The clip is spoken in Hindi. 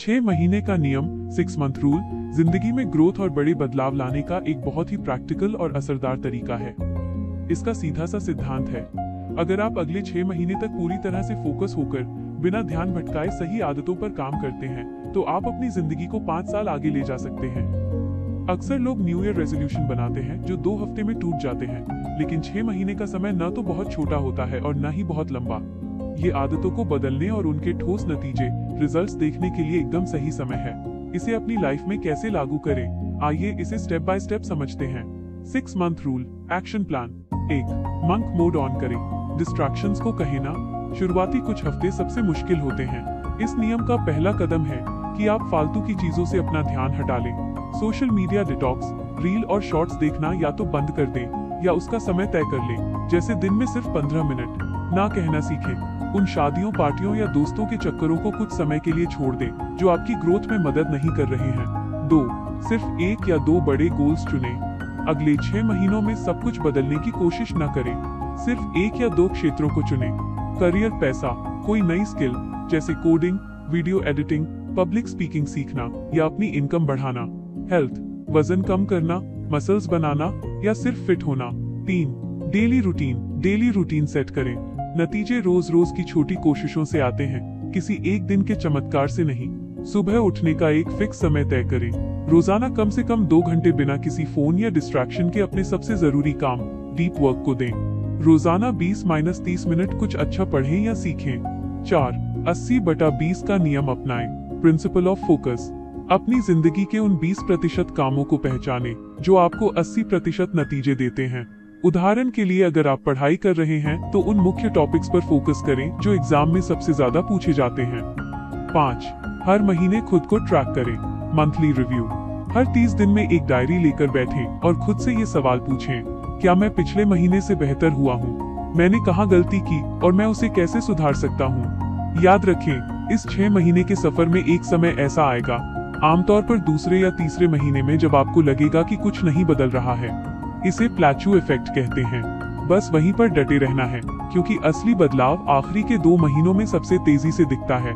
6 महीने का नियम 6 मंथ रूल जिंदगी में ग्रोथ और बड़े बदलाव लाने का एक बहुत ही प्रैक्टिकल और असरदार तरीका है। इसका सीधा सा सिद्धांत है, अगर आप अगले 6 महीने तक पूरी तरह से फोकस होकर बिना ध्यान भटकाए सही आदतों पर काम करते हैं तो आप अपनी जिंदगी को 5 साल आगे ले जा सकते हैं। अक्सर लोग न्यू ईयर रेजोल्यूशन बनाते हैं जो 2 हफ्ते में टूट जाते हैं, लेकिन 6 महीने का समय न तो बहुत छोटा होता है और न ही बहुत लंबा। ये आदतों को बदलने और उनके ठोस नतीजे रिजल्ट्स देखने के लिए एकदम सही समय है। इसे अपनी लाइफ में कैसे लागू करें, आइए इसे स्टेप बाय स्टेप समझते हैं। 6 month rule action plan. 1. Monk mode on करें। डिस्ट्रैक्शंस को कहें ना। शुरुआती कुछ हफ्ते सबसे मुश्किल होते हैं। इस नियम का पहला कदम है कि आप फालतू की चीजों से अपना ध्यान हटा लें। सोशल मीडिया डिटॉक्स, रील और शॉर्ट्स देखना या तो बंद कर दें या उसका समय तय कर लें, जैसे दिन में सिर्फ 15 मिनट। ना कहना सीखें। उन शादियों, पार्टियों या दोस्तों के चक्करों को कुछ समय के लिए छोड़ दें जो आपकी ग्रोथ में मदद नहीं कर रहे हैं। 2. सिर्फ 1 या 2 बड़े गोल्स चुनें। अगले 6 महीनों में सब कुछ बदलने की कोशिश न करें। सिर्फ 1 या 2 क्षेत्रों को चुनें। करियर, पैसा, कोई नई स्किल जैसे coding, video editing, public speaking सीखना या अपनी इनकम बढ़ाना। हेल्थ, वजन कम करना, मसल्स बनाना या सिर्फ फिट होना। 3. डेली रूटीन सेट करें। नतीजे रोज रोज की छोटी कोशिशों से आते हैं, किसी एक दिन के चमत्कार से नहीं। सुबह उठने का एक फिक्स समय तय करें। रोजाना कम से कम 2 घंटे बिना किसी फोन या डिस्ट्रैक्शन के अपने सबसे जरूरी काम, डीप वर्क को दें। रोजाना 20-30 मिनट कुछ अच्छा पढ़ें या सीखें। 4. 80/20 का नियम अपनाएं। Principle of focus. अपनी जिंदगी के उन 20% कामों को पहचानें जो आपको 80% नतीजे देते हैं। उदाहरण के लिए, अगर आप पढ़ाई कर रहे हैं तो उन मुख्य टॉपिक्स पर फोकस करें जो एग्जाम में सबसे ज्यादा पूछे जाते हैं। 5. हर महीने खुद को ट्रैक करें। Monthly review. हर 30 दिन में एक डायरी लेकर बैठें और खुद से ये सवाल पूछें, क्या मैं पिछले महीने से बेहतर हुआ हूँ? मैंने कहाँ गलती की और मैं उसे कैसे सुधार सकता हूँ? याद रखें, इस 6 महीने के सफर में एक समय ऐसा आएगा, आमतौर पर दूसरे या तीसरे महीने में, जब आपको लगेगा कि कुछ नहीं बदल रहा है। इसे प्लेटू इफेक्ट कहते हैं। बस वहीं पर डटे रहना है, क्योंकि असली बदलाव आखिरी के 2 महीनों में सबसे तेजी से दिखता है।